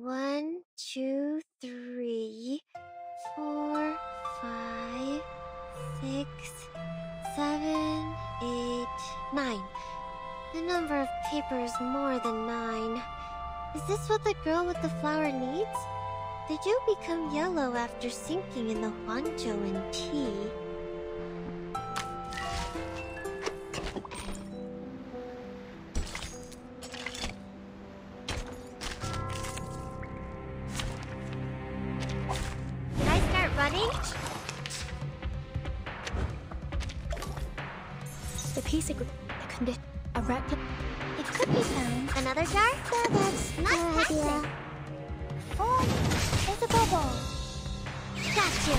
1, 2, 3, 4, 5, 6, 7, 8, 9. The number of papers more than 9. Is this what the girl with the flower needs? They do become yellow after sinking in the Huangzhou in tea. Can I start running? The piece of a replica. It could be found. Another jar? Yeah, that's not idea. Oh, it's a bubble. Got you.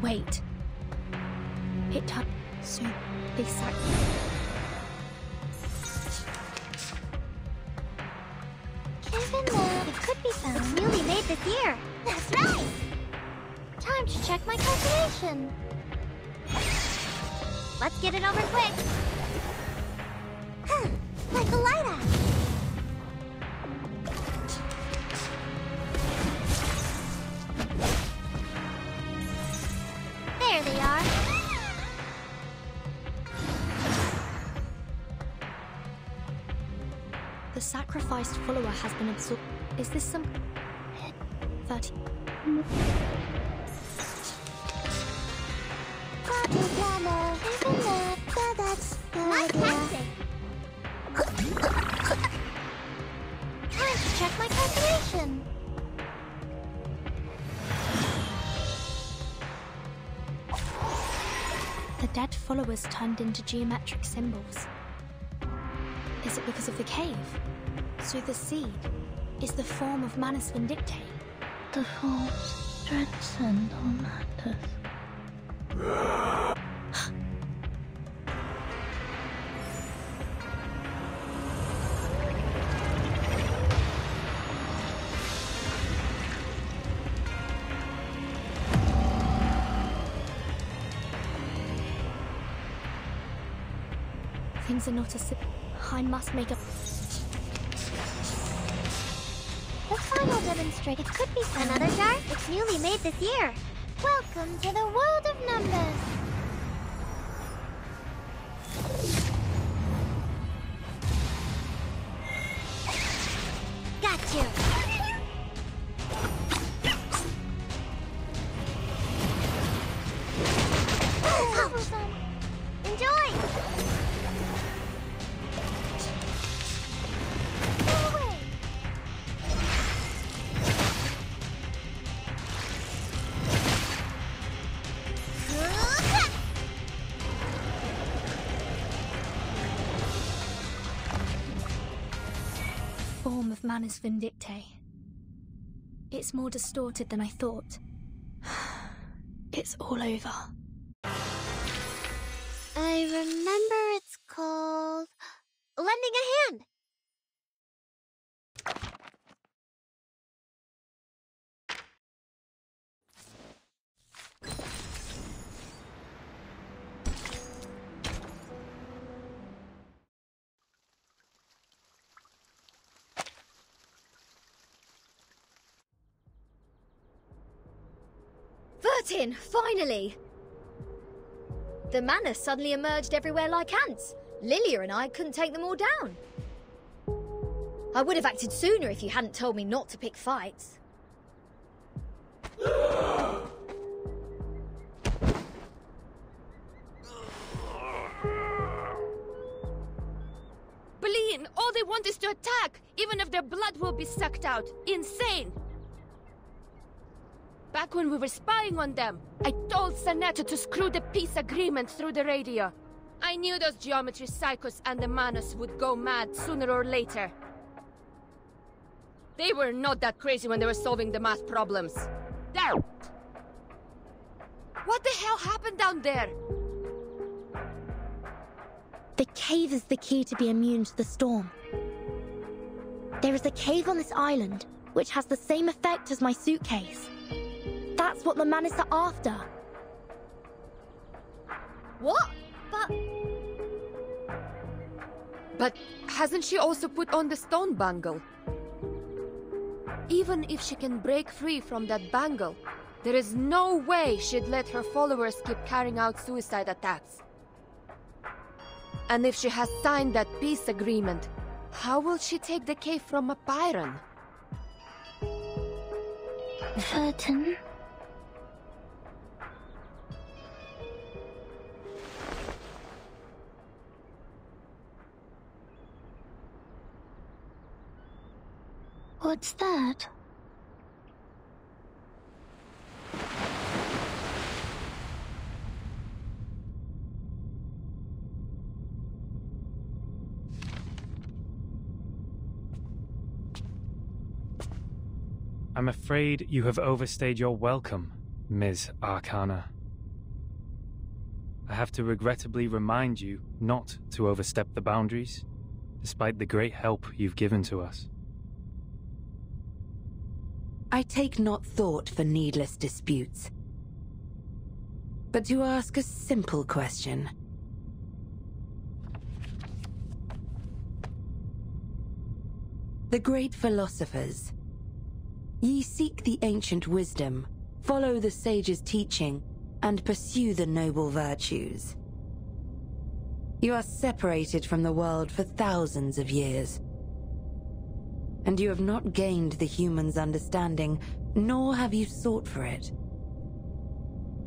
Wait. It took so they sack. Given that it could be found. It's newly made this year. That's right. Time to check my calculation. Let's get it over quick. Huh, like a light axe. There they are. The sacrificed follower has been absorbed. Is this some 30? That's not taxing. Time to check my calculation. The dead followers turned into geometric symbols. Is it because of the cave? So the seed is the form of Manus Vindictae. The forms transcend all matters. Things are not as I must make a. The final demonstration. It could be found. Another jar? It's newly made this year. Welcome to the world of numbers. Got you. Enjoy. Form of Manus Vindictae. It's more distorted than I thought. It's all over. I remember it's called lending a hand. Vertin, finally! The Manus suddenly emerged everywhere like ants. Lilia and I couldn't take them all down. I would have acted sooner if you hadn't told me not to pick fights. Bleen, all they want is to attack, even if their blood will be sucked out. Insane! Back when we were spying on them, I told Sanetta to screw the peace agreement through the radio. I knew those geometry psychos and the Manus would go mad sooner or later. They were not that crazy when they were solving the math problems. There! What the hell happened down there? The cave is the key to be immune to the storm. There is a cave on this island, which has the same effect as my suitcase. That's what the Manus are after. What? But hasn't she also put on the stone bangle? Even if she can break free from that bangle, there is no way she'd let her followers keep carrying out suicide attacks. And if she has signed that peace agreement, how will she take the cave from a Byron? Curtain. What's that? I'm afraid you have overstayed your welcome, Ms. Arcana. I have to regrettably remind you not to overstep the boundaries, despite the great help you've given to us. I take not thought for needless disputes. But to ask a simple question. The great philosophers. Ye seek the ancient wisdom, follow the sage's teaching, and pursue the noble virtues. You are separated from the world for thousands of years. And you have not gained the human's understanding, nor have you sought for it.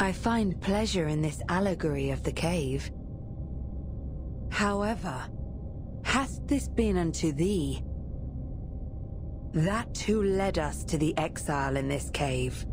I find pleasure in this allegory of the cave. However, hast this been unto thee? That too led us to the exile in this cave.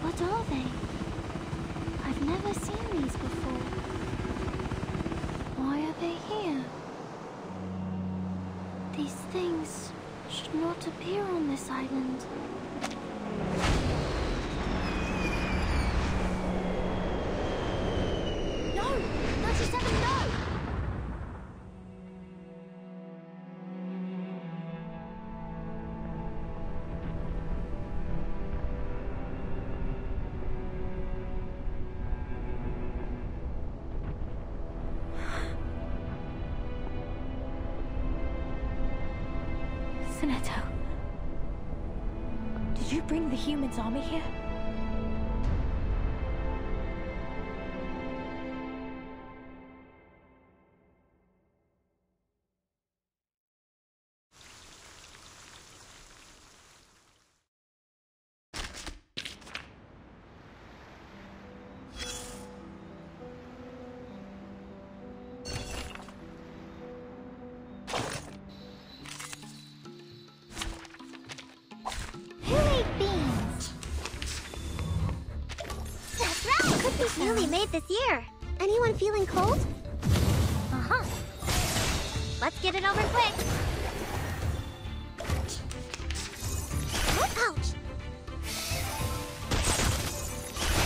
What are they? I've never seen these before. Why are they here? These things should not appear on this island. No! 97, no! Sinetto, did you bring the humans' army here? Newly made this year. Anyone feeling cold? Uh-huh. Let's get it over quick. Ouch!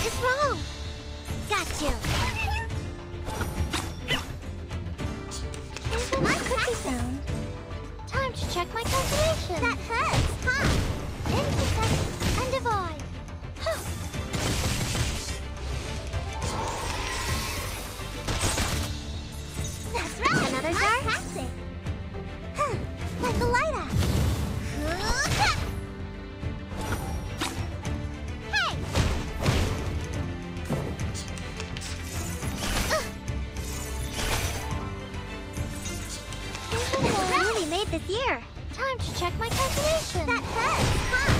It's wrong. Got you. My cookie sound. Time to check my calculation. That hurts, huh? Intersect and divide. That's right. Another jar? Classic. Huh. Like a lighter. Hey! Newly made this year. Time to check my calculation. That hurts, huh?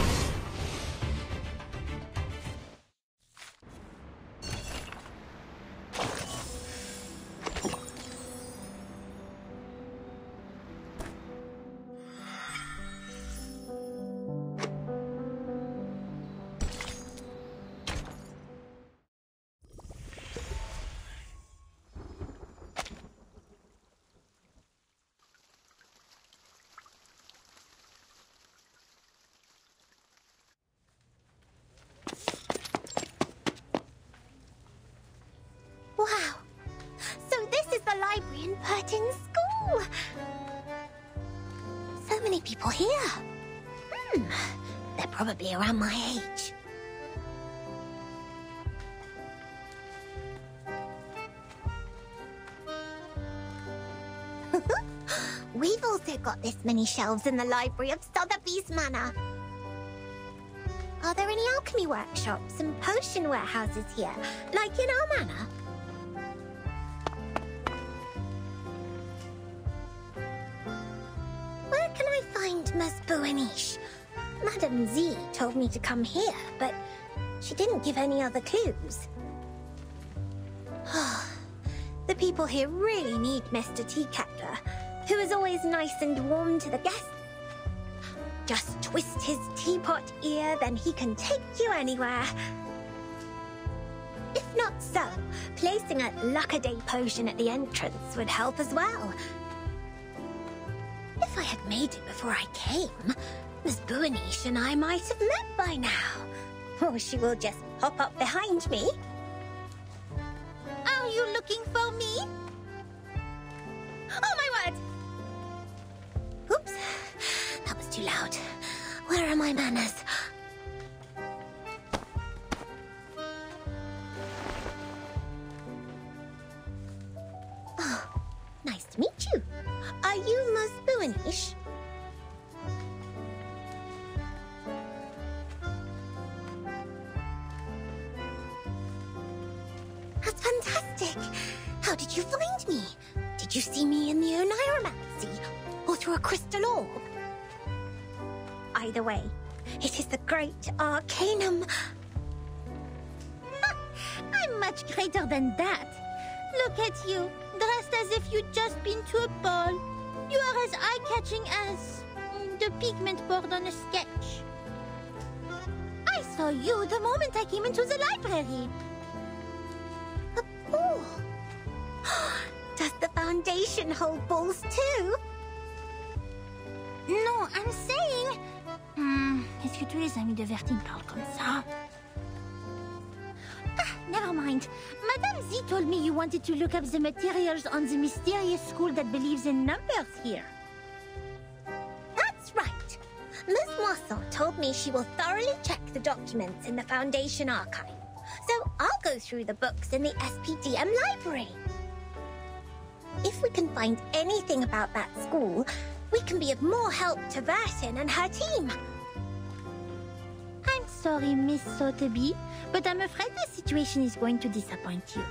in school. So many people here. They're probably around my age. We've also got this many shelves in the library of Sotheby's Manor. Are there any alchemy workshops and potion warehouses here, like in our manor? Where can I find Ms. Bueniche? Madame Z told me to come here, but she didn't give any other clues. The people here really need Mr. Teacattler, who is always nice and warm to the guests. Just twist his teapot ear, then he can take you anywhere. If not so, placing a luck-a-day potion at the entrance would help as well. If I had made it before I came, Miss Bueniche and I might have met by now. Or she will just pop up behind me. Are you looking for me? Oh my word! Oops, that was too loud. Where are my manners? Oh, nice to meet you. Are you Miss Bueniche? That's fantastic. How did you find me? Did you see me in the Oneiromancy? Or through a crystal orb? Either way, it is the great Arcanum. I'm much greater than that. Look at you, dressed as if you'd just been to a ball. You are as eye-catching as the pigment board on a sketch. I saw you the moment I came into the library. A ball? Does the Foundation hold balls too? Non, I'm saying... Est-ce que tous les amis de Vertine parlent comme ça? Never mind. Madame Z told me you wanted to look up the materials on the mysterious school that believes in numbers here. That's right. Miss Moisson told me she will thoroughly check the documents in the Foundation archive. So I'll go through the books in the SPDM library. If we can find anything about that school, we can be of more help to Vertin and her team. I'm sorry, Miss Sotheby, but I'm afraid the situation is going to disappoint you.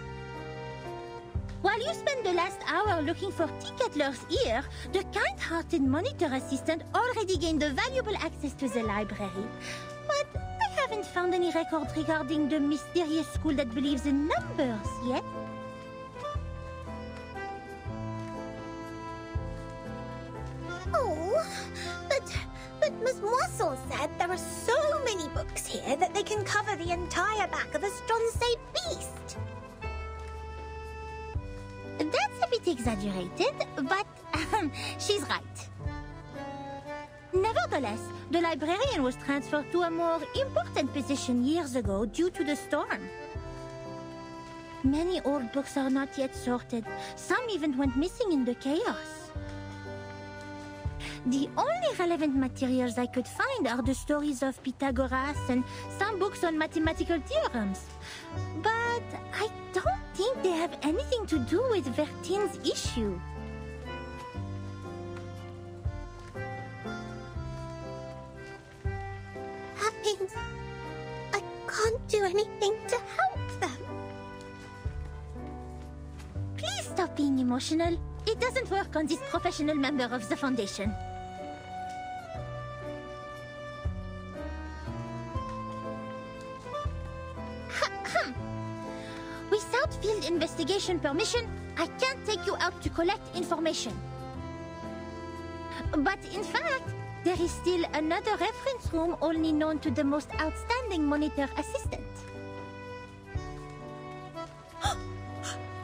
While you spent the last hour looking for Teacattler's ear, the kind-hearted monitor assistant already gained a valuable access to the library. But I haven't found any record regarding the mysterious school that believes in numbers yet. Oh, but Miss Moisson said there are so many books here that they can cover the entire back of a Stronsay beast. That's a bit exaggerated, but she's right. Nevertheless, the librarian was transferred to a more important position years ago due to the storm. Many old books are not yet sorted. Some even went missing in the chaos. The only relevant materials I could find are the stories of Pythagoras and some books on mathematical theorems. But I don't think they have anything to do with Vertin's issue. That means I can't do anything to help them. Please stop being emotional. It doesn't work on this professional member of the Foundation. Without field investigation permission, I can't take you out to collect information. But in fact, there is still another reference room only known to the most outstanding monitor assistant.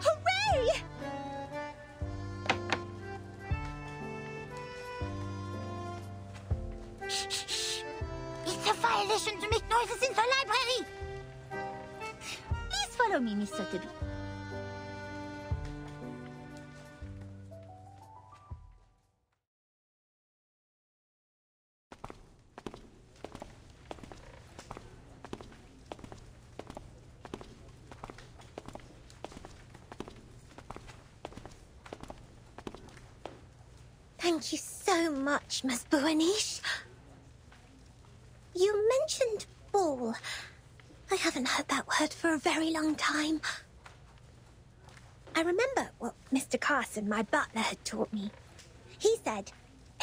Hooray! Shh, shh, shh. It's a violation to make noises in the library! Follow me, Miss Sotheby. Thank you so much, Miss Buanish. You mentioned ball. I haven't heard that word for a very long time. I remember what Mr. Carson, my butler, had taught me. He said,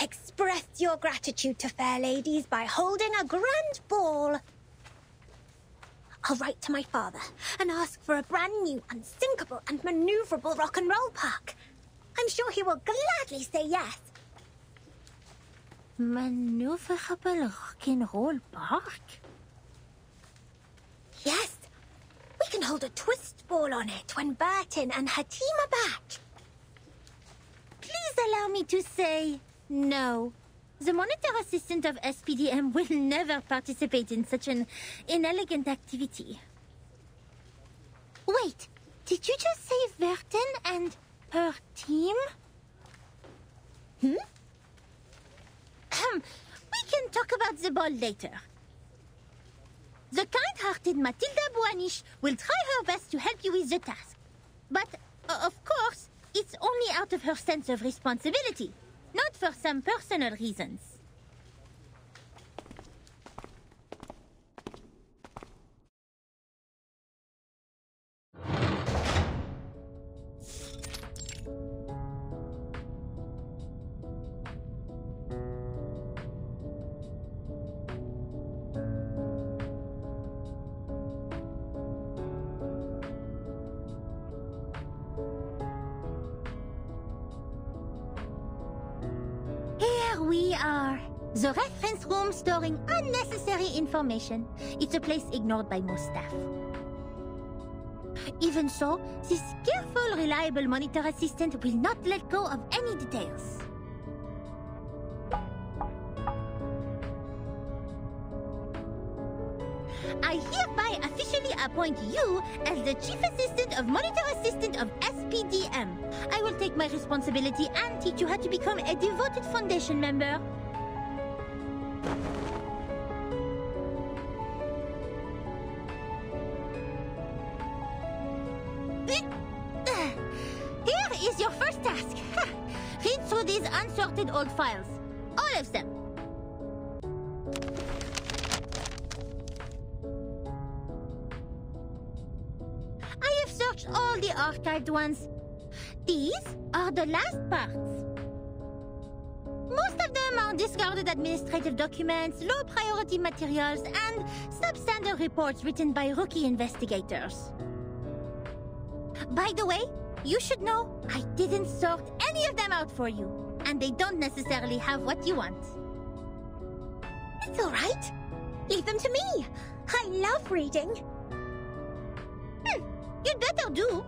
express your gratitude to fair ladies by holding a grand ball. I'll write to my father and ask for a brand new, unsinkable and maneuverable rock and roll park. I'm sure he will gladly say yes. Maneuverable rock and roll park? Yes. We can hold a twist ball on it when Burton and her team are back. Please allow me to say no. The monitor assistant of SPDM will never participate in such an inelegant activity. Wait, did you just say Verten and her team? Hmm? We can talk about the ball later. The kind-hearted Matilda Buanish will try her best to help you with the task. But, of course, it's only out of her sense of responsibility, not for some personal reasons. Here we are. The reference room storing unnecessary information. It's a place ignored by most staff. Even so, this careful, reliable monitor assistant will not let go of any details. I hereby officially appoint you as the Chief Assistant of Monitor Assistant of SPDM. I will take my responsibility and teach you how to become a devoted Foundation member. Here is your first task. Read through these unsorted old files. All of them. I have searched all the archived ones. These are the last parts. Most of them are discarded administrative documents, low-priority materials, and substandard reports written by rookie investigators. By the way, you should know I didn't sort any of them out for you, and they don't necessarily have what you want. It's all right. Leave them to me. I love reading. You'd better do.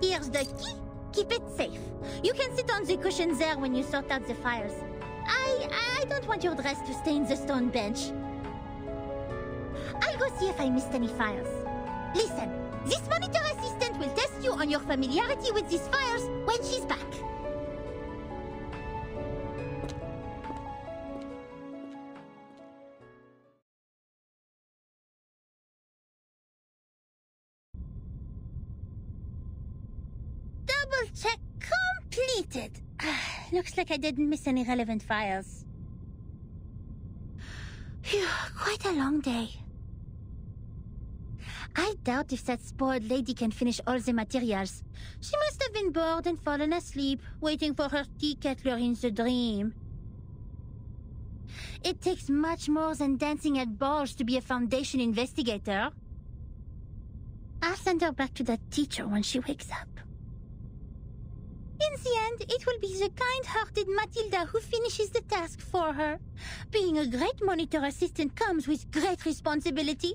Here's the key. Keep it safe. You can sit on the cushions there when you sort out the files. I don't want your dress to stain the stone bench. I'll go see if I missed any files. Listen, this monitor assistant will test you on your familiarity with these files when she's back. Double check completed. Looks like I didn't miss any relevant files. Phew, quite a long day. I doubt if that spoiled lady can finish all the materials. She must have been bored and fallen asleep, waiting for her tea kettler in the dream. It takes much more than dancing at balls to be a Foundation investigator. I'll send her back to that teacher when she wakes up. In the end, it will be the kind-hearted Matilda who finishes the task for her. Being a great monitor assistant comes with great responsibility.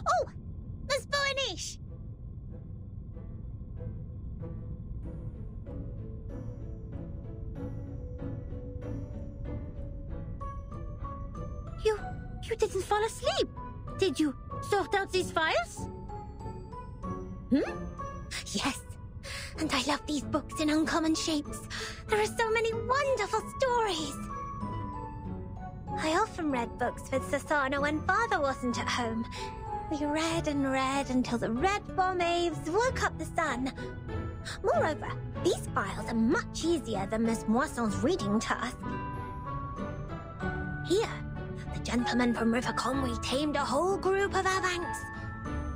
Oh! Miss Boanish! You didn't fall asleep. Did you sort out these files? Yes. And I love these books in uncommon shapes. There are so many wonderful stories. I often read books with Sasana when Father wasn't at home. We read and read until the red bomb waves woke up the sun. Moreover, these files are much easier than Miss Moisson's reading task. Here, the gentleman from River Conway tamed a whole group of Avanks.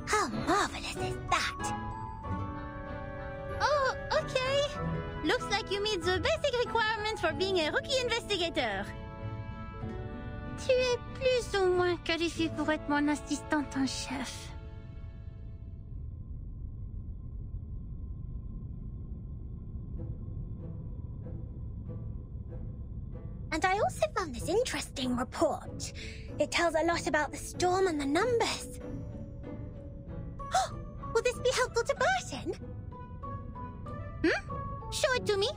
How marvelous is that? Oh, okay. Looks like you meet the basic requirements for being a rookie investigator. Tu es plus ou moins qualifié pour être mon assistante en chef. And I also found this interesting report. It tells a lot about the storm and the numbers. Will this be helpful to Burton? Show it to me.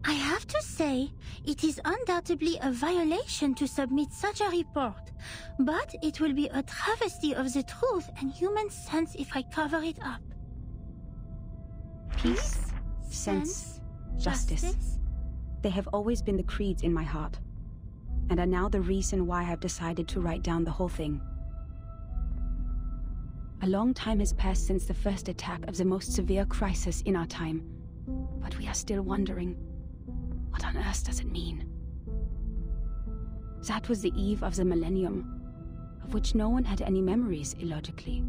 I have to say, it is undoubtedly a violation to submit such a report, but it will be a travesty of the truth and human sense if I cover it up. Peace, sense, justice. They have always been the creeds in my heart, and are now the reason why I have decided to write down the whole thing. A long time has passed since the first attack of the most severe crisis in our time, but we are still wondering, what on earth does it mean? That was the eve of the millennium, of which no one had any memories, illogically.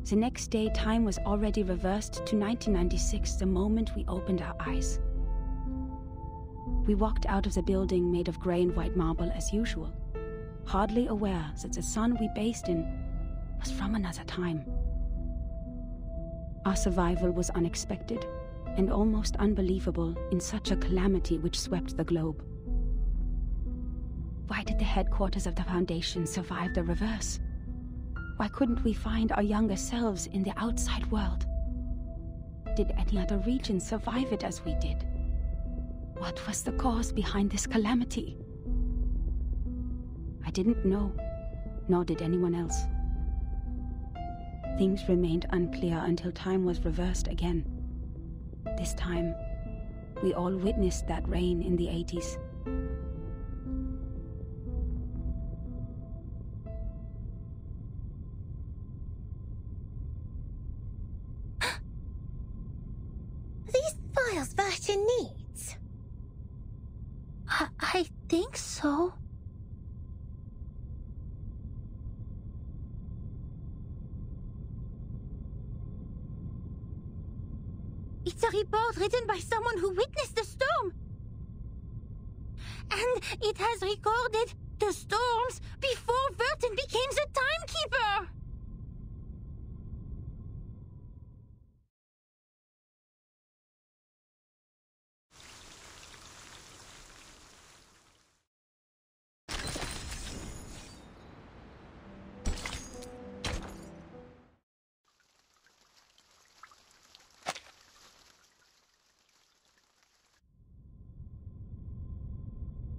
The next day, time was already reversed to 1996 the moment we opened our eyes. We walked out of the building made of grey and white marble as usual, hardly aware that the sun we bathed in was from another time. Our survival was unexpected and almost unbelievable in such a calamity which swept the globe. Why did the headquarters of the Foundation survive the reverse? Why couldn't we find our younger selves in the outside world? Did any other region survive it as we did? What was the cause behind this calamity? I didn't know, nor did anyone else. Things remained unclear until time was reversed again. This time, we all witnessed that rain in the 80s. These files Burton needs? I think so. It's a report written by someone who witnessed the storm. And it has recorded the storms before Burton became the timekeeper.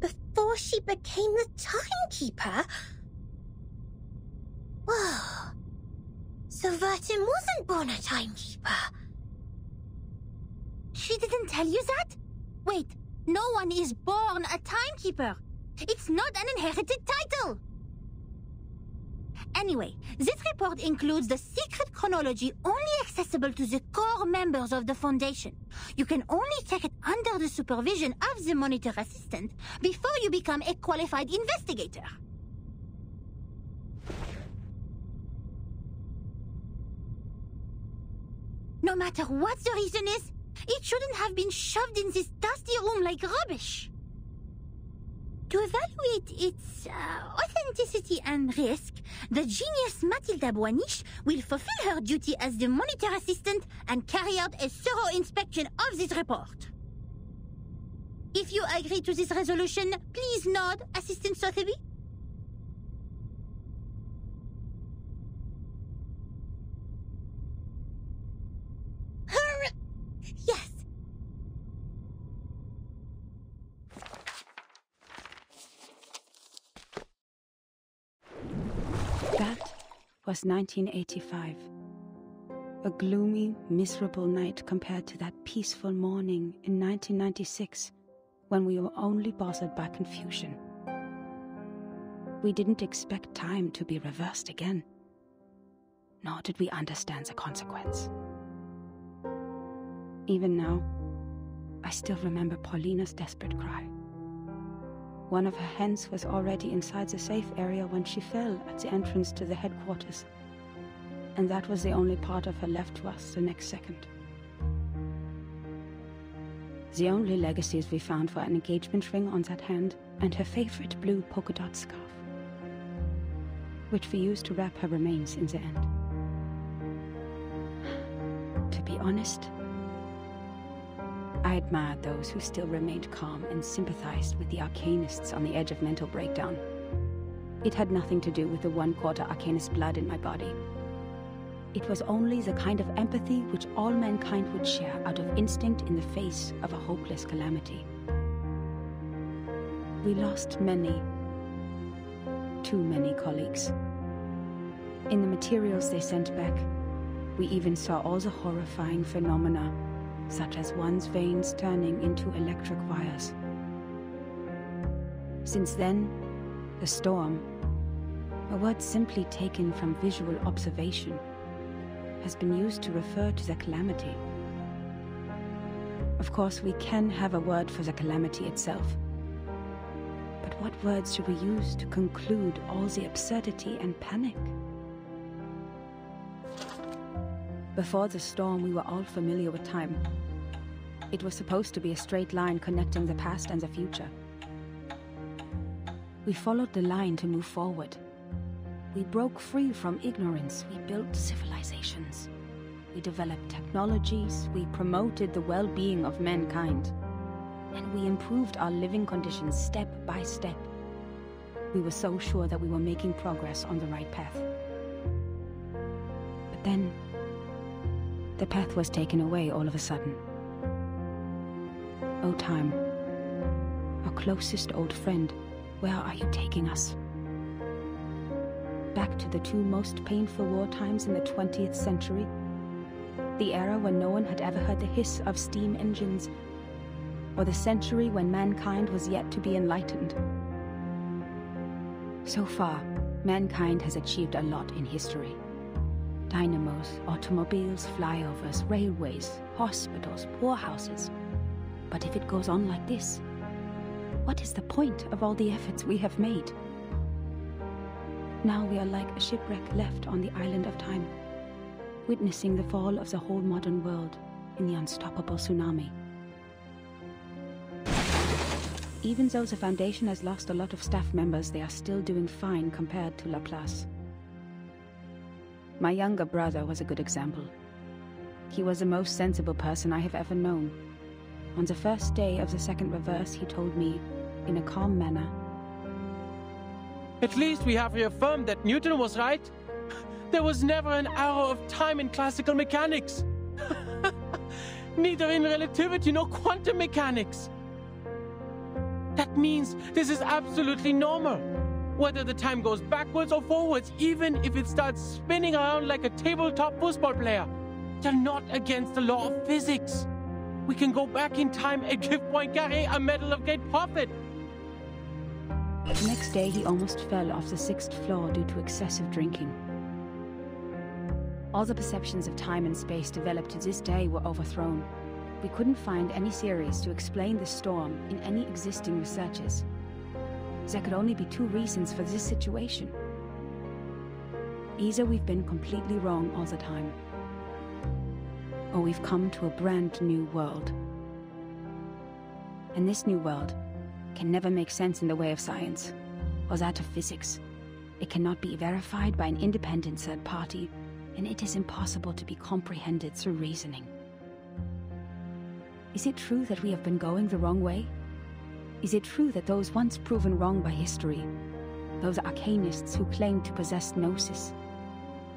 Before she became the timekeeper? Whoa. So Burton wasn't born a timekeeper. She didn't tell you that? Wait, no one is born a timekeeper. It's not an inherited title. Anyway, this report includes the secret chronology only accessible to the core members of the Foundation. You can only check it under the supervision of the monitor assistant before you become a qualified investigator. No matter what the reason is, it shouldn't have been shoved in this dusty room like rubbish. To evaluate its authenticity and risk, the genius Mathilda Boiniche will fulfill her duty as the monitor assistant and carry out a thorough inspection of this report. If you agree to this resolution, please nod, Assistant Sotheby. Yes. was 1985. A gloomy, miserable night compared to that peaceful morning in 1996, when we were only bothered by confusion. We didn't expect time to be reversed again, nor did we understand the consequence. Even now, I still remember Paulina's desperate cry. One of her hands was already inside the safe area when she fell at the entrance to the headquarters, and that was the only part of her left to us the next second. The only legacies we found were an engagement ring on that hand and her favorite blue polka dot scarf, which we used to wrap her remains in the end. To be honest, I admired those who still remained calm and sympathized with the arcanists on the edge of mental breakdown. It had nothing to do with the 1/4 arcanist blood in my body. It was only the kind of empathy which all mankind would share out of instinct in the face of a hopeless calamity. We lost many, too many colleagues. In the materials they sent back, we even saw all the horrifying phenomena, such as one's veins turning into electric wires. Since then, the storm, a word simply taken from visual observation, has been used to refer to the calamity. Of course, we can have a word for the calamity itself. But what words should we use to conclude all the absurdity and panic? Before the storm, we were all familiar with time. It was supposed to be a straight line connecting the past and the future. We followed the line to move forward. We broke free from ignorance. We built civilizations. We developed technologies. We promoted the well-being of mankind. And we improved our living conditions step by step. We were so sure that we were making progress on the right path. But then, the path was taken away all of a sudden. Oh, time, our closest old friend, where are you taking us? Back to the two most painful wartimes in the 20th century? The era when no one had ever heard the hiss of steam engines, or the century when mankind was yet to be enlightened? So far, mankind has achieved a lot in history. Dynamos, automobiles, flyovers, railways, hospitals, poorhouses. But if it goes on like this, what is the point of all the efforts we have made? Now we are like a shipwreck left on the island of time, witnessing the fall of the whole modern world in the unstoppable tsunami. Even though the Foundation has lost a lot of staff members, they are still doing fine compared to Laplace. My younger brother was a good example. He was the most sensible person I have ever known. On the first day of the second reverse, he told me, in a calm manner, "At least we have reaffirmed that Newton was right. There was never an arrow of time in classical mechanics. Neither in relativity nor quantum mechanics. That means this is absolutely normal. Whether the time goes backwards or forwards, even if it starts spinning around like a tabletop football player. They're not against the law of physics. We can go back in time and give Poincaré a medal of great profit." The next day, he almost fell off the 6th floor due to excessive drinking. All the perceptions of time and space developed to this day were overthrown. We couldn't find any theories to explain the storm in any existing researches. There could only be two reasons for this situation. Either we've been completely wrong all the time, or we've come to a brand new world. And this new world can never make sense in the way of science, or that of physics. It cannot be verified by an independent third party, and it is impossible to be comprehended through reasoning. Is it true that we have been going the wrong way? Is it true that those once proven wrong by history, those arcanists who claim to possess gnosis,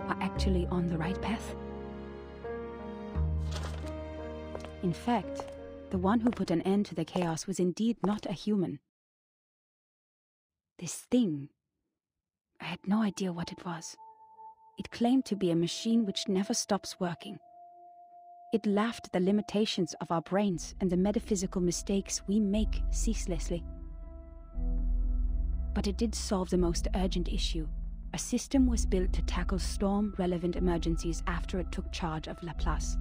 are actually on the right path? In fact, the one who put an end to the chaos was indeed not a human. This thing, I had no idea what it was. It claimed to be a machine which never stops working. It laughed at the limitations of our brains and the metaphysical mistakes we make ceaselessly. But it did solve the most urgent issue. A system was built to tackle storm-relevant emergencies after it took charge of Laplace.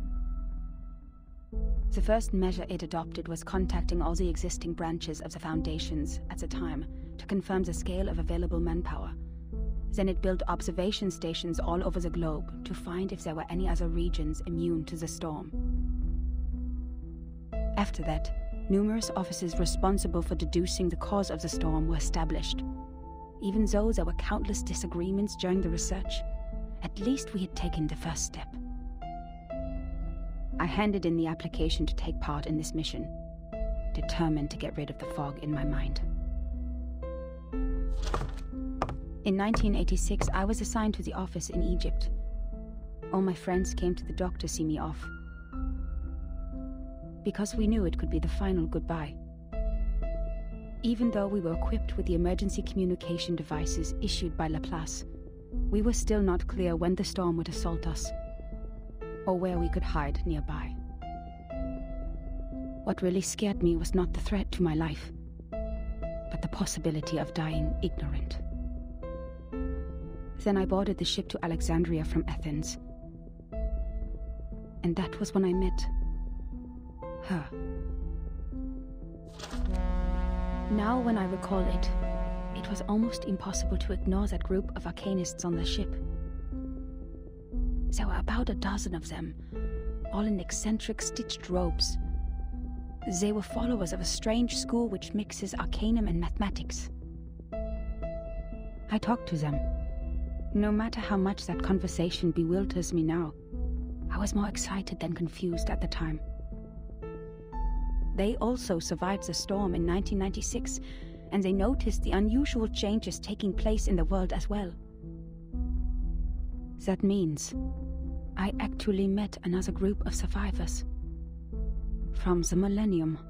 The first measure it adopted was contacting all the existing branches of the Foundations at the time to confirm the scale of available manpower. Then it built observation stations all over the globe to find if there were any other regions immune to the storm. After that, numerous offices responsible for deducing the cause of the storm were established. Even though there were countless disagreements during the research, at least we had taken the first step. I handed in the application to take part in this mission, determined to get rid of the fog in my mind. In 1986, I was assigned to the office in Egypt. All my friends came to the dock to see me off, because we knew it could be the final goodbye. Even though we were equipped with the emergency communication devices issued by Laplace, we were still not clear when the storm would assault us, or where we could hide nearby. What really scared me was not the threat to my life, but the possibility of dying ignorant. Then I boarded the ship to Alexandria from Athens. And that was when I met her. Now when I recall it, it was almost impossible to ignore that group of arcanists on the ship. There were about a dozen of them, all in eccentric stitched robes. They were followers of a strange school which mixes arcanum and mathematics. I talked to them. No matter how much that conversation bewilders me now, I was more excited than confused at the time. They also survived the storm in 1996, and they noticed the unusual changes taking place in the world as well. That means I actually met another group of survivors from the millennium.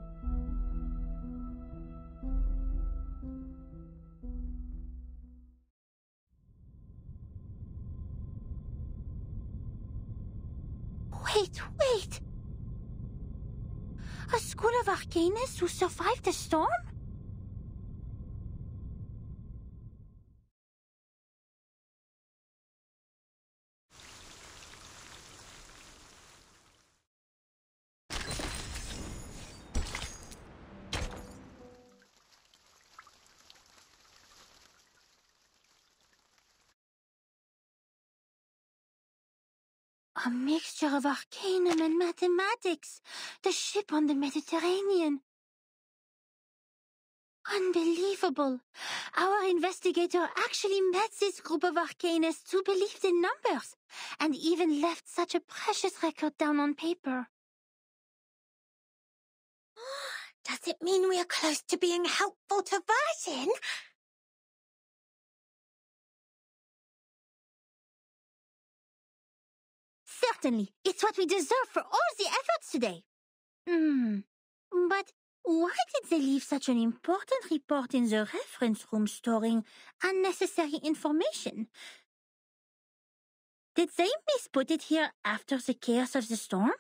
Wait! A school of arcanists who survived the storm? A mixture of arcanum and mathematics. The ship on the Mediterranean. Unbelievable. Our investigator actually met this group of arcanists who believed in numbers, and even left such a precious record down on paper. Does it mean we are close to being helpful to Virgin? Certainly, it's what we deserve for all the efforts today. But why did they leave such an important report in the reference room storing unnecessary information? Did they misput it here after the chaos of the storm?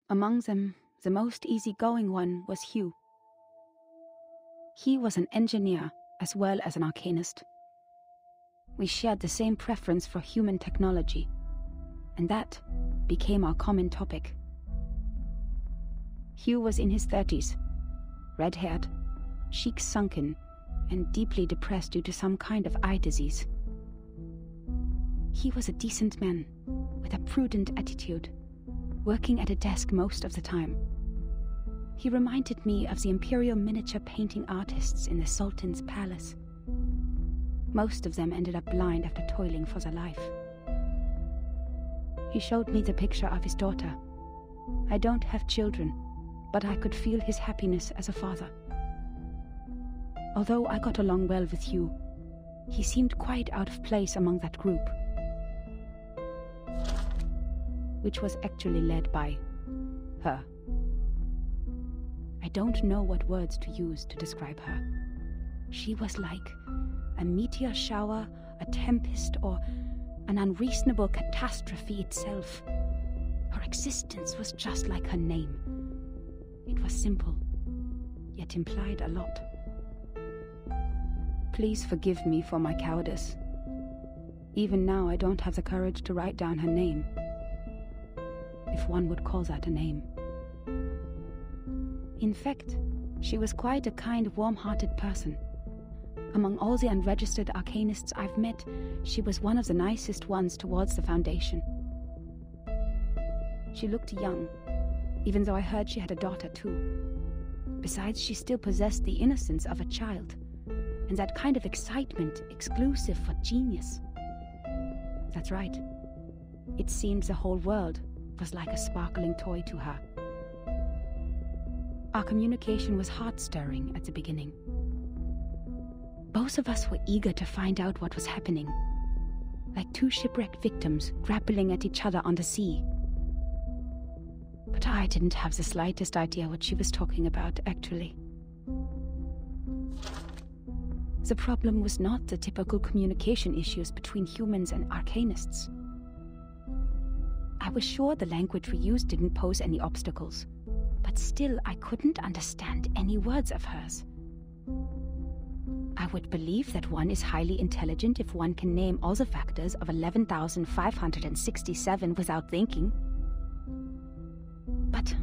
Among them, the most easygoing one was Hugh. He was an engineer as well as an arcanist. We shared the same preference for human technology, and that became our common topic. Hugh was in his 30s, red-haired, cheeks sunken, and deeply depressed due to some kind of eye disease. He was a decent man, with a prudent attitude, working at a desk most of the time. He reminded me of the imperial miniature painting artists in the Sultan's palace. Most of them ended up blind after toiling for their life. He showed me the picture of his daughter. I don't have children, but I could feel his happiness as a father. Although I got along well with Hugh, he seemed quite out of place among that group, which was actually led by her. I don't know what words to use to describe her. She was like a meteor shower, a tempest, or an unreasonable catastrophe itself. Her existence was just like her name. It was simple, yet implied a lot. Please forgive me for my cowardice. Even now, I don't have the courage to write down her name, if one would call that a name. In fact, she was quite a kind, warm-hearted person. Among all the unregistered arcanists I've met, she was one of the nicest ones towards the Foundation. She looked young, even though I heard she had a daughter too. Besides, she still possessed the innocence of a child, and that kind of excitement exclusive for genius. That's right. It seemed the whole world was like a sparkling toy to her. Our communication was heart-stirring at the beginning. Both of us were eager to find out what was happening, like two shipwrecked victims grappling at each other on the sea. But I didn't have the slightest idea what she was talking about, actually. The problem was not the typical communication issues between humans and arcanists. I was sure the language we used didn't pose any obstacles, but still I couldn't understand any words of hers. I would believe that one is highly intelligent if one can name all the factors of 11,567 without thinking. But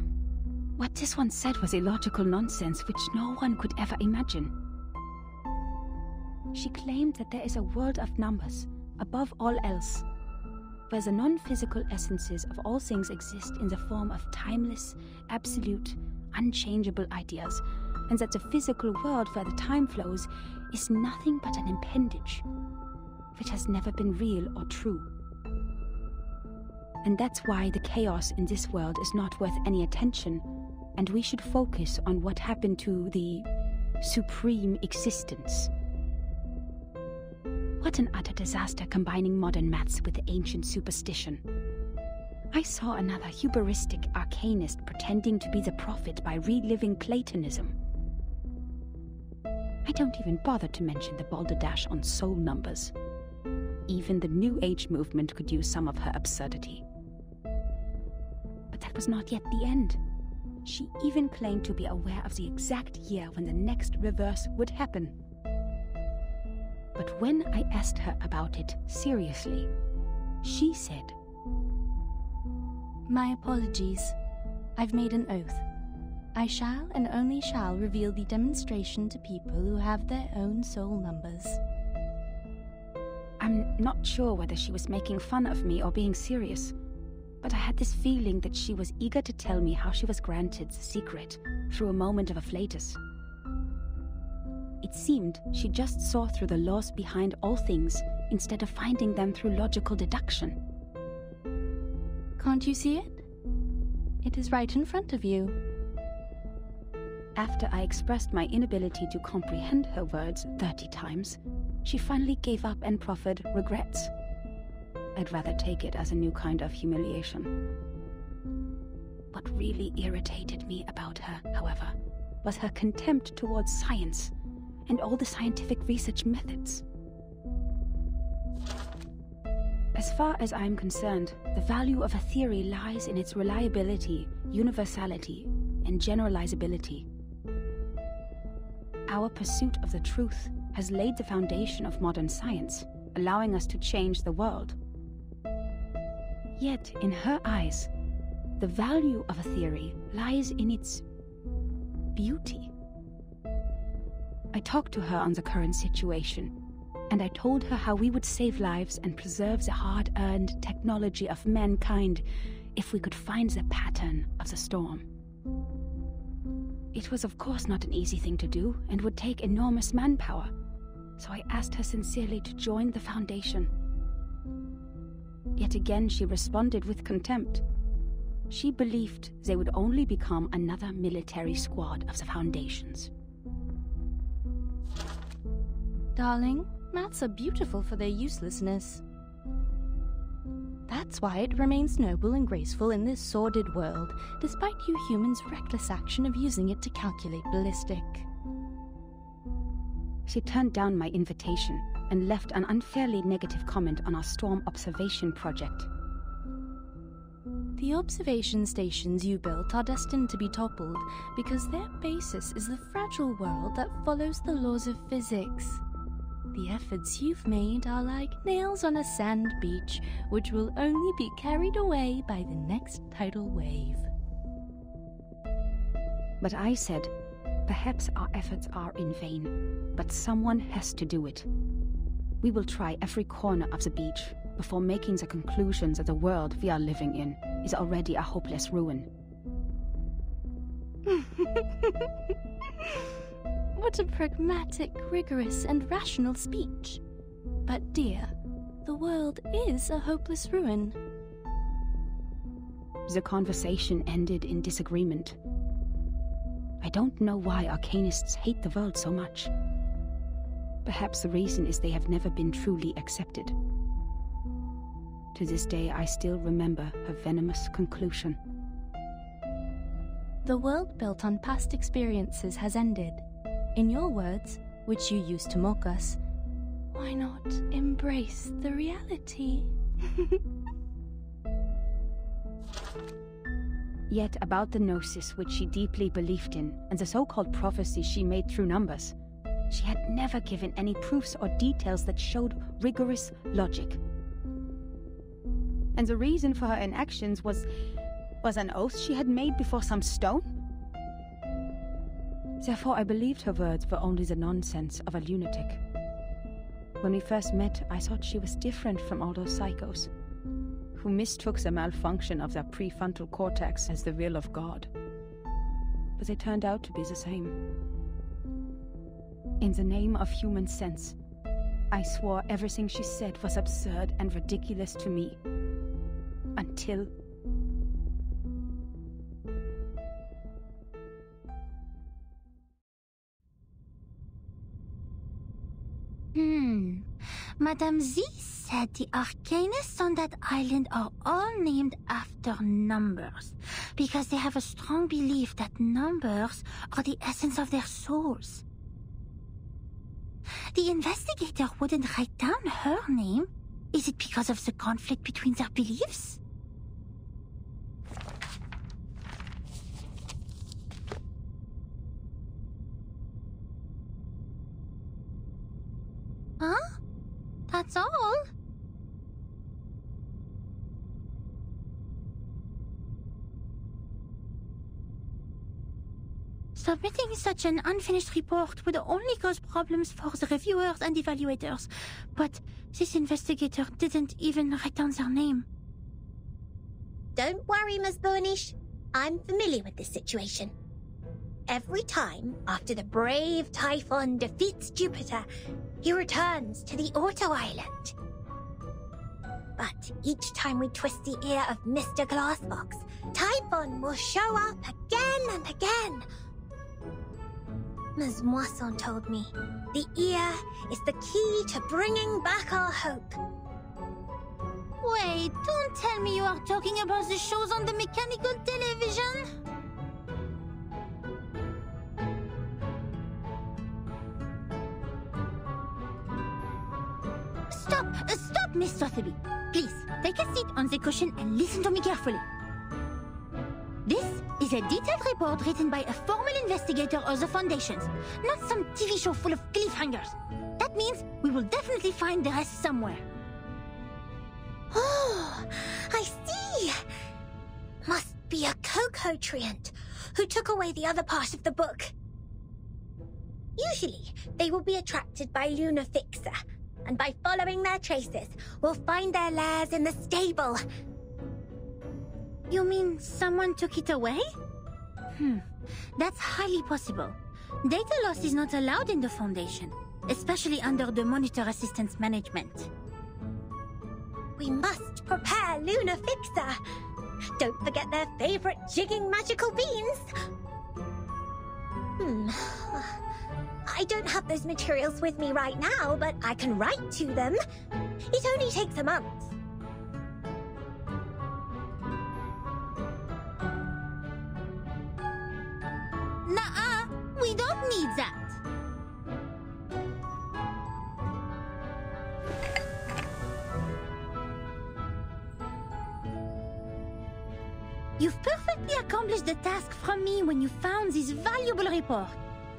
what this one said was illogical nonsense which no one could ever imagine. She claimed that there is a world of numbers, above all else, where the non-physical essences of all things exist in the form of timeless, absolute, unchangeable ideas, and that the physical world where the time flows is nothing but an appendage, which has never been real or true. And that's why the chaos in this world is not worth any attention, and we should focus on what happened to the supreme existence. What an utter disaster combining modern maths with ancient superstition. I saw another hubristic arcanist pretending to be the prophet by reliving Platonism. I don't even bother to mention the balderdash on soul numbers. Even the New Age movement could use some of her absurdity. But that was not yet the end. She even claimed to be aware of the exact year when the next reverse would happen. But when I asked her about it seriously, she said, My apologies. I've made an oath. I shall and only shall reveal the demonstration to people who have their own soul numbers. I'm not sure whether she was making fun of me or being serious, but I had this feeling that she was eager to tell me how she was granted the secret through a moment of afflatus. It seemed she just saw through the laws behind all things instead of finding them through logical deduction. Can't you see it? It is right in front of you. After I expressed my inability to comprehend her words 30 times, she finally gave up and proffered regrets. I'd rather take it as a new kind of humiliation. What really irritated me about her, however, was her contempt towards science and all the scientific research methods. As far as I'm concerned, the value of a theory lies in its reliability, universality, and generalizability. Our pursuit of the truth has laid the foundation of modern science, allowing us to change the world. Yet, in her eyes, the value of a theory lies in its beauty. I talked to her on the current situation, and I told her how we would save lives and preserve the hard-earned technology of mankind if we could find the pattern of the storm. It was of course not an easy thing to do and would take enormous manpower, so I asked her sincerely to join the Foundation. Yet again she responded with contempt. She believed they would only become another military squad of the Foundation's. Darling, maths are beautiful for their uselessness. That's why it remains noble and graceful in this sordid world, despite you humans' reckless action of using it to calculate ballistic. She turned down my invitation and left an unfairly negative comment on our storm observation project. The observation stations you built are destined to be toppled because their basis is the fragile world that follows the laws of physics. The efforts you've made are like nails on a sand beach, which will only be carried away by the next tidal wave. But I said, perhaps our efforts are in vain, but someone has to do it. We will try every corner of the beach before making the conclusion that the world we are living in is already a hopeless ruin. What a pragmatic, rigorous, and rational speech. But dear, the world is a hopeless ruin. The conversation ended in disagreement. I don't know why Arcanists hate the world so much. Perhaps the reason is they have never been truly accepted. To this day, I still remember her venomous conclusion. The world built on past experiences has ended. In your words, which you used to mock us, why not embrace the reality? Yet about the Gnosis which she deeply believed in, and the so-called prophecies she made through numbers, she had never given any proofs or details that showed rigorous logic. And the reason for her inactions was an oath she had made before some stone? Therefore I believed her words were only the nonsense of a lunatic. When we first met, I thought she was different from all those psychos, who mistook the malfunction of their prefrontal cortex as the will of God. But they turned out to be the same. In the name of human sense, I swore everything she said was absurd and ridiculous to me. Until... Madame Z said the Arcanists on that island are all named after numbers, because they have a strong belief that numbers are the essence of their souls. The investigator wouldn't write down her name. Is it because of the conflict between their beliefs? Huh? That's all? Submitting such an unfinished report would only cause problems for the reviewers and evaluators, but this investigator didn't even write down their name. Don't worry, Ms. Burnish. I'm familiar with this situation. Every time, after the brave Typhon defeats Jupiter, he returns to the Auto Island. But each time we twist the ear of Mr. Glassbox, Typhon will show up again and again. Ms. Moisson told me, the ear is the key to bringing back our hope. Wait, don't tell me you are talking about the shows on the mechanical television? Stop, Miss Sotheby. Please, take a seat on the cushion and listen to me carefully. This is a detailed report written by a formal investigator of the Foundations, not some TV show full of cliffhangers. That means we will definitely find the rest somewhere. Oh, I see. Must be a Coco-treant who took away the other part of the book. Usually, they will be attracted by Luna Fixer, and by following their traces, we'll find their lairs in the stable. You mean someone took it away? That's highly possible. Data loss is not allowed in the Foundation, especially under the Monitor Assistance Management. We must prepare Luna Fixer. Don't forget their favorite jigging magical beans. I don't have those materials with me right now, but I can write to them. It only takes a month. You've perfectly accomplished the task from me when you found this valuable report.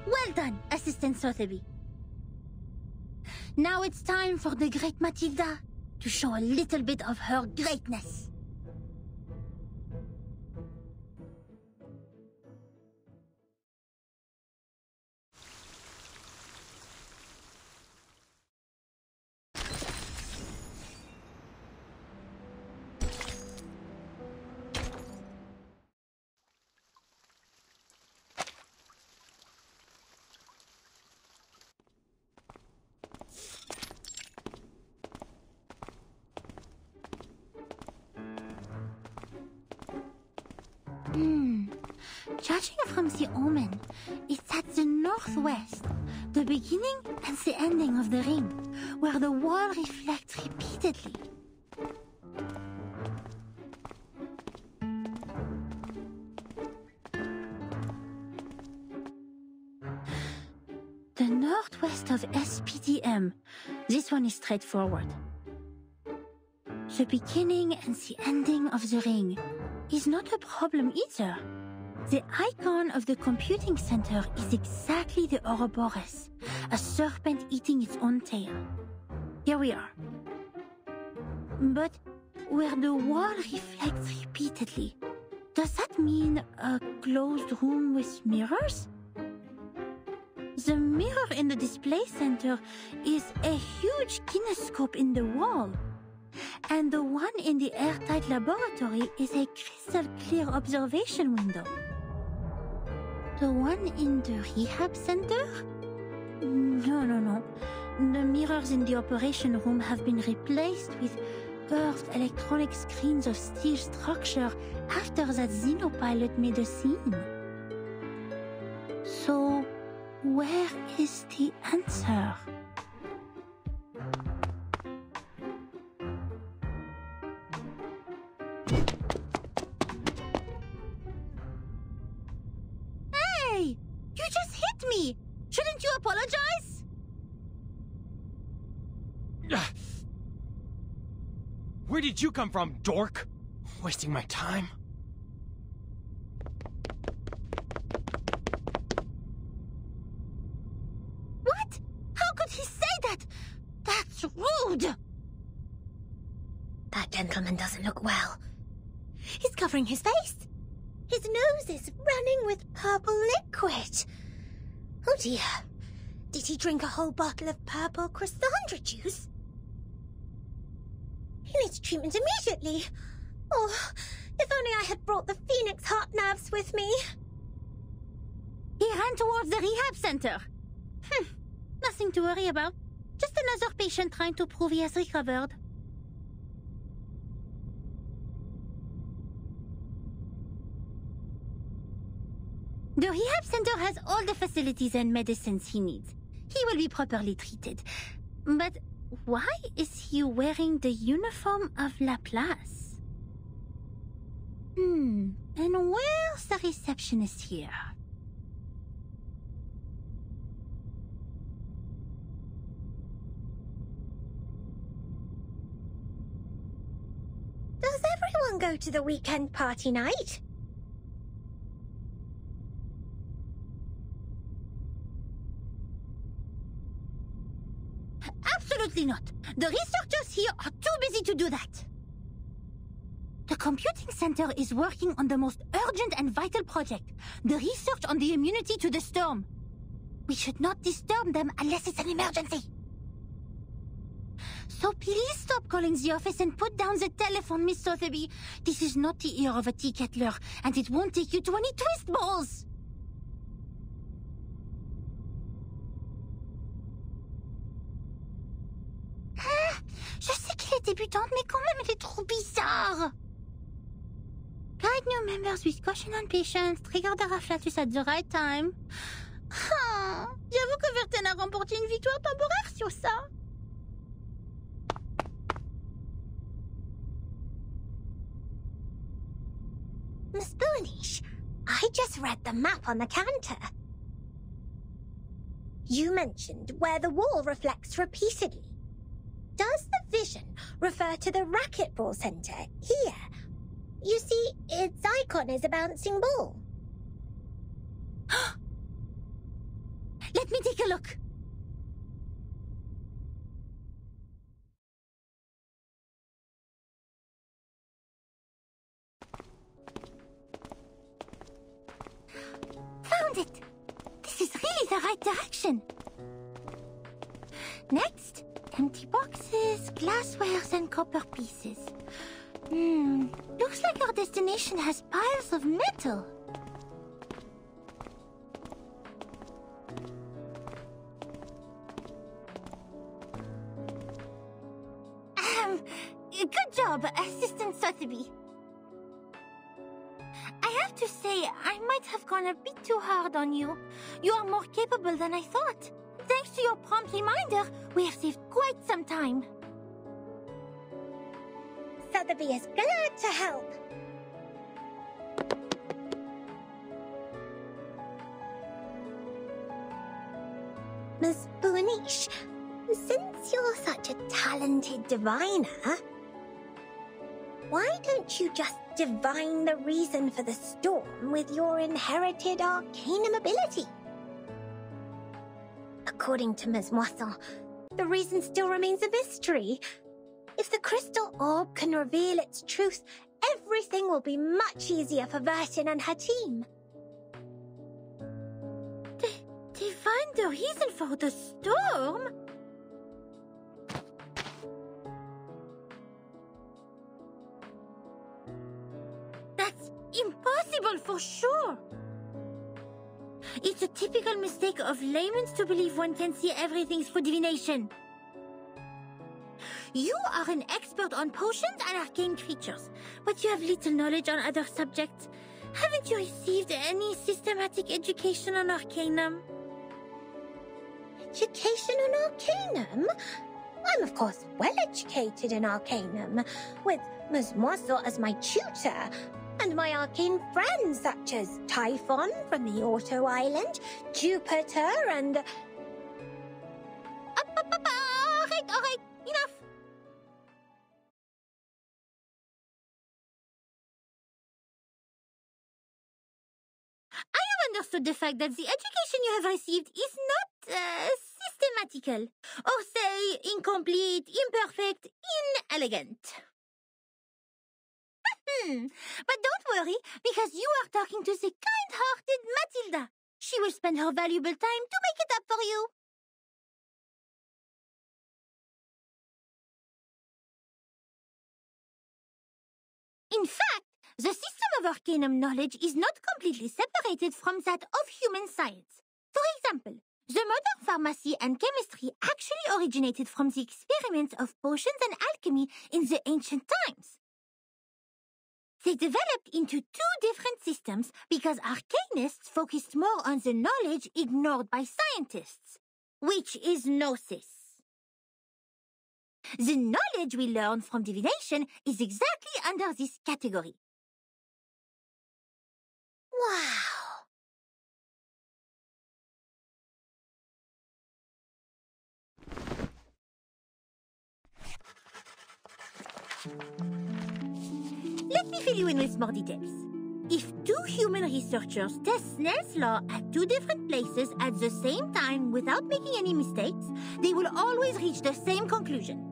Well done, Assistant Sotheby. Now it's time for the great Matilda to show a little bit of her greatness. Judging from the omen, it's at the northwest, the beginning and the ending of the ring, where the wall reflects repeatedly. The northwest of SPDM. This one is straightforward. The beginning and the ending of the ring is not a problem either. The icon of the computing center is exactly the Ouroboros, a serpent eating its own tail. Here we are. But where the wall reflects repeatedly, does that mean a closed room with mirrors? The mirror in the display center is a huge kinescope in the wall. And the one in the airtight laboratory is a crystal clear observation window. The one in the rehab center? No. The mirrors in the operation room have been replaced with curved electronic screens of steel structure after that xenopilot made a scene. So, where is the answer? Hey! You just hit me! Shouldn't you apologize? Where did you come from, dork? Wasting my time? What? How could he say that? That's rude! That gentleman doesn't look well. He's covering his face. His nose is running with purple liquid. Oh dear. Did he drink a whole bottle of purple Chrysandra juice? He needs treatment immediately. Oh, if only I had brought the Phoenix heart nerves with me. He ran towards the rehab center. Nothing to worry about. Just another patient trying to prove he has recovered. The rehab center has all the facilities and medicines he needs. He will be properly treated. But why is he wearing the uniform of Laplace? And where's the receptionist here? Does everyone go to the weekend party night? Absolutely not. The researchers here are too busy to do that. The computing center is working on the most urgent and vital project, the research on the immunity to the storm. We should not disturb them unless it's an emergency. So please stop calling the office and put down the telephone, Miss Sotheby. This is not the ear of a tea kettler, and it won't take you to any twist balls. Je sais qu'elle est débutante, mais quand même, elle est trop bizarre. Guide new members with caution and patience. Trigger the afflatus at the right time. J'avoue que Verten a remporté une victoire temporaire sur ça. Miss Boonish, I just read the map on the counter. You mentioned where the wall reflects Does the vision refer to the racquetball center here? You see, its icon is a bouncing ball. Let me take a look. Found it! This is really the right direction. Next, empty boxes, glasswares, and copper pieces. Looks like our destination has piles of metal. Good job, Assistant Sotheby. I have to say, I might have gone a bit too hard on you. You are more capable than I thought. Thanks to your prompt reminder, we have saved quite some time. Sotheby is glad to help. Miss Boonish, since you're such a talented diviner, why don't you just divine the reason for the storm with your inherited arcanum ability? According to Ms. Moisson, the reason still remains a mystery. If the crystal orb can reveal its truth, everything will be much easier for Vertin and her team. Divine the reason for the storm? That's impossible for sure. It's a typical mistake of laymen to believe one can see everything through divination. You are an expert on potions and arcane creatures, but you have little knowledge on other subjects. Haven't you received any systematic education on arcanum? Education on arcanum? I'm of course well educated in arcanum, with Ms. Moisson as my tutor, and my arcane friends such as Typhon from the Auto Island, Jupiter, and... All right, enough. I have understood the fact that the education you have received is not systematical, or say incomplete, imperfect, inelegant. But don't worry, because you are talking to the kind-hearted Matilda. She will spend her valuable time to make it up for you. In fact, the system of arcanum knowledge is not completely separated from that of human science. For example, the modern pharmacy and chemistry actually originated from the experiments of potions and alchemy in the ancient times. They developed into two different systems because arcanists focused more on the knowledge ignored by scientists, which is gnosis. The knowledge we learn from divination is exactly under this category. Wow! Let me fill you in with more details. If two human researchers test Snell's law at two different places at the same time without making any mistakes, they will always reach the same conclusion.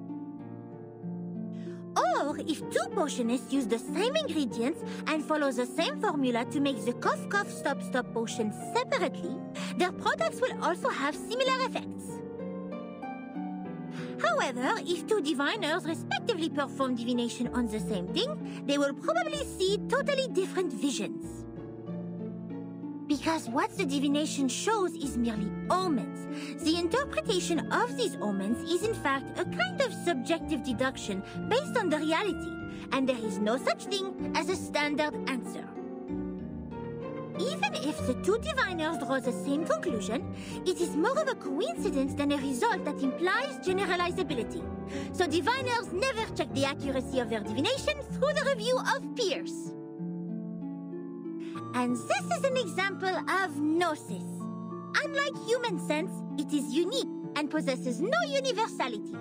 Or if two potionists use the same ingredients and follow the same formula to make the cough cough stop stop potion separately, their products will also have similar effects. However, if two diviners respectively perform divination on the same thing, they will probably see totally different visions. Because what the divination shows is merely omens. The interpretation of these omens is in fact a kind of subjective deduction based on the reality, and there is no such thing as a standard answer. Even if the two diviners draw the same conclusion, it is more of a coincidence than a result that implies generalizability. So diviners never check the accuracy of their divination through the review of peers. And this is an example of gnosis. Unlike human sense, it is unique and possesses no universality.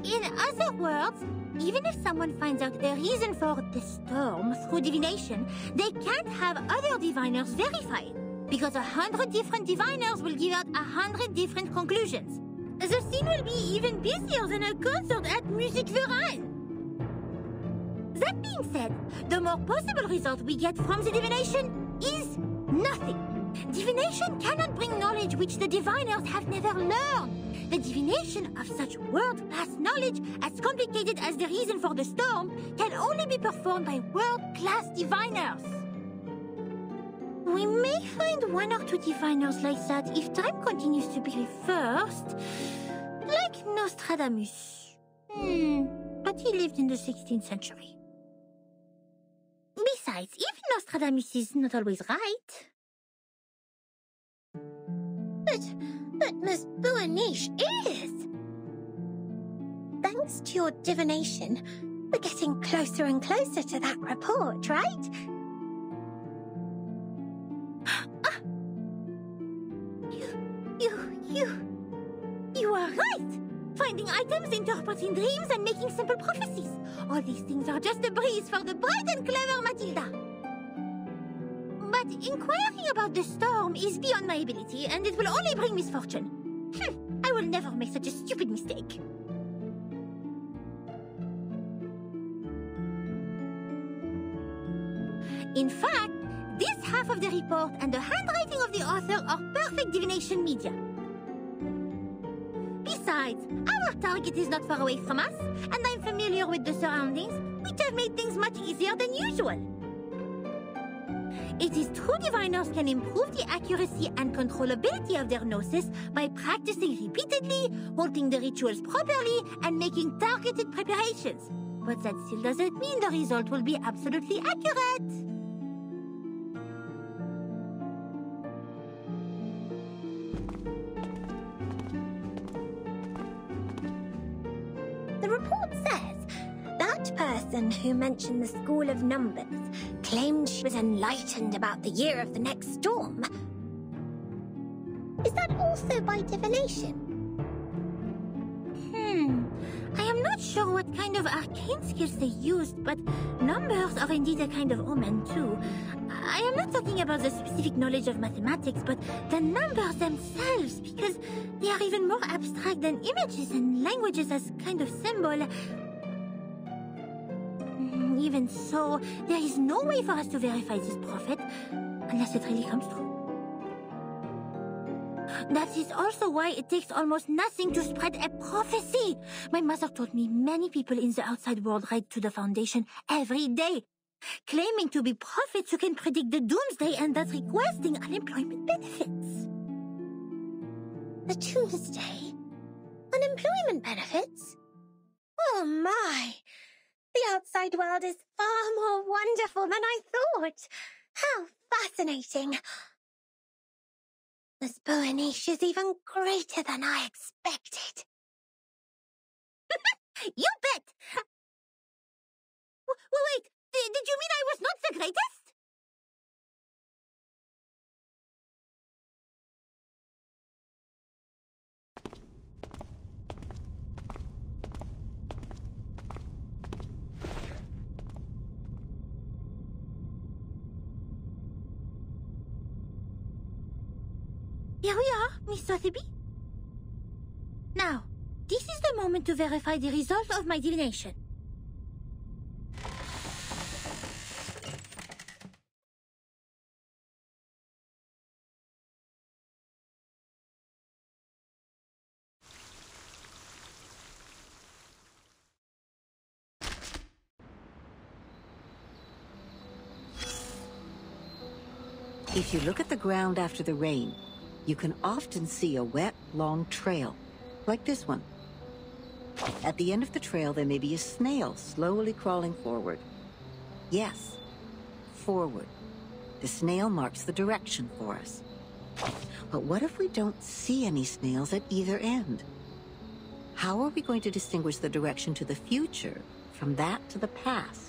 In other words, even if someone finds out a reason for the storm through divination, they can't have other diviners verify it, because 100 different diviners will give out 100 different conclusions. The scene will be even busier than a concert at Musikverein. That being said, the more possible result we get from the divination is nothing. Divination cannot bring knowledge which the diviners have never learned. The divination of such world-class knowledge, as complicated as the reason for the storm, can only be performed by world-class diviners. We may find one or two diviners like that if time continues to be reversed. Like Nostradamus. But he lived in the 16th century. Besides, even Nostradamus is not always right. But Miss Buaniche is. Thanks to your divination, we're getting closer and closer to that report, right? You are right! Finding items, interpreting dreams, and making simple prophecies. All these things are just a breeze for the bright and clever Matilda. But inquiring about the storm is beyond my ability, and it will only bring misfortune. I will never make such a stupid mistake. In fact, this half of the report and the handwriting of the author are perfect divination media. Besides, our target is not far away from us, and I'm familiar with the surroundings, which have made things much easier than usual. It is true diviners can improve the accuracy and controllability of their gnosis by practicing repeatedly, holding the rituals properly, and making targeted preparations. But that still doesn't mean the result will be absolutely accurate. The report says that person who mentioned the School of Numbers claimed she was enlightened about the year of the next storm. Is that also by divination? I am not sure what kind of arcane skills they used, but numbers are indeed a kind of omen too. I am not talking about the specific knowledge of mathematics, but the numbers themselves, because they are even more abstract than images and languages as kind of symbol. Even so, there is no way for us to verify this prophet, unless it really comes true. That is also why it takes almost nothing to spread a prophecy. My mother told me many people in the outside world write to the Foundation every day, claiming to be prophets who can predict the doomsday and thus requesting unemployment benefits. The doomsday? Unemployment benefits? Oh my! The outside world is far more wonderful than I thought. How fascinating! Miss Buaniche is even greater than I expected. You bet! Wait, did you mean I was not the greatest? Here we are, Miss Sotheby. Now, this is the moment to verify the result of my divination. If you look at the ground after the rain, you can often see a wet, long trail, like this one. At the end of the trail, there may be a snail slowly crawling forward. Yes, forward. The snail marks the direction for us. But what if we don't see any snails at either end? How are we going to distinguish the direction to the future from that to the past?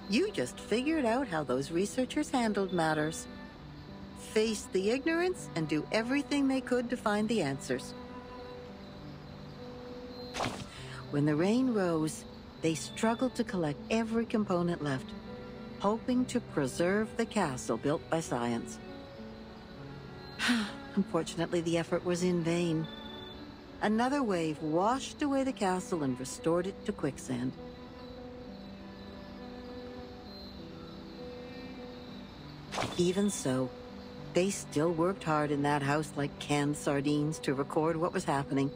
You just figured out how those researchers handled matters. Faced the ignorance and do everything they could to find the answers. When the rain rose, they struggled to collect every component left, hoping to preserve the castle built by science. Unfortunately, the effort was in vain. Another wave washed away the castle and restored it to quicksand. Even so, they still worked hard in that house like canned sardines to record what was happening,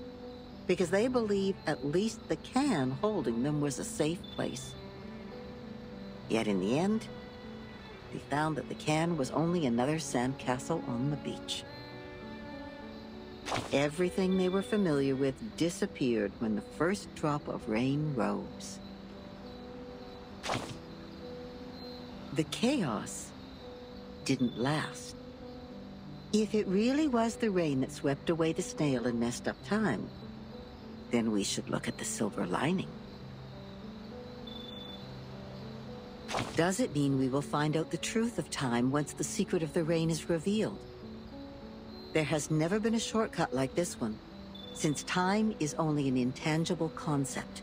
because they believed at least the can holding them was a safe place. Yet in the end, they found that the can was only another sandcastle on the beach. Everything they were familiar with disappeared when the first drop of rain rose. The chaos didn't last. If it really was the rain that swept away the snail and messed up time, then we should look at the silver lining. Does it mean we will find out the truth of time once the secret of the rain is revealed? There has never been a shortcut like this one, since time is only an intangible concept.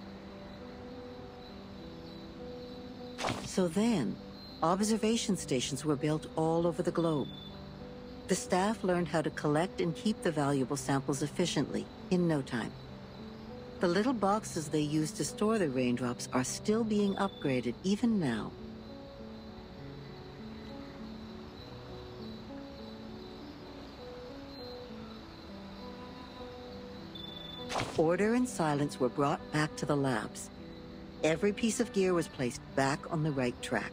So then, observation stations were built all over the globe. The staff learned how to collect and keep the valuable samples efficiently, in no time. The little boxes they used to store the raindrops are still being upgraded even now. Order and silence were brought back to the labs. Every piece of gear was placed back on the right track.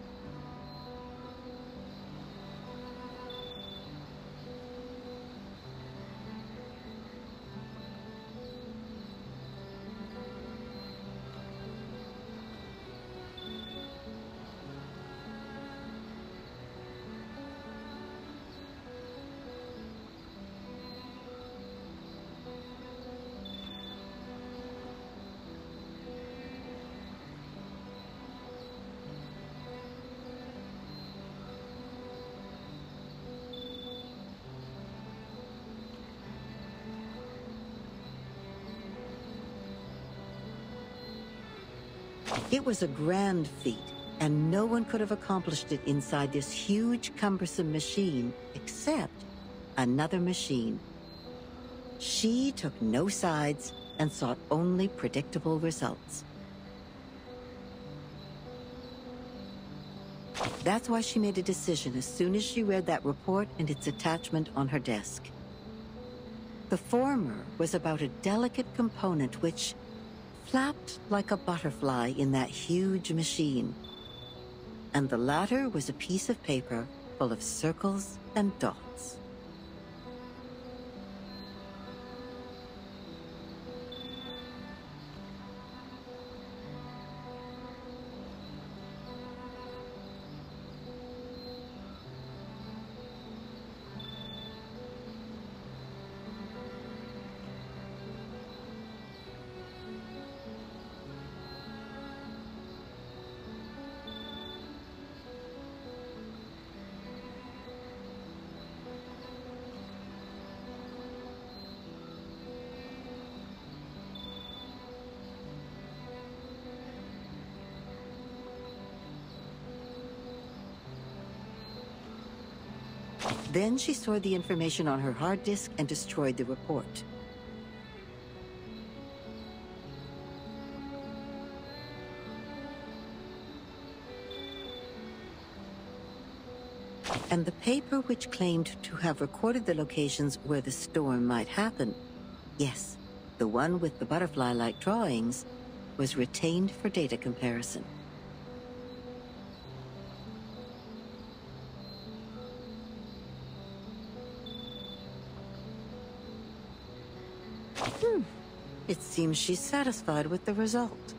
It was a grand feat, and no one could have accomplished it inside this huge, cumbersome machine, except another machine. She took no sides and sought only predictable results. That's why she made a decision as soon as she read that report and its attachment on her desk. The former was about a delicate component which flapped like a butterfly in that huge machine. And the latter was a piece of paper full of circles and dots. Then she stored the information on her hard disk and destroyed the report. And the paper which claimed to have recorded the locations where the storm might happen, yes, the one with the butterfly-like drawings, was retained for data comparison. It seems she's satisfied with the result.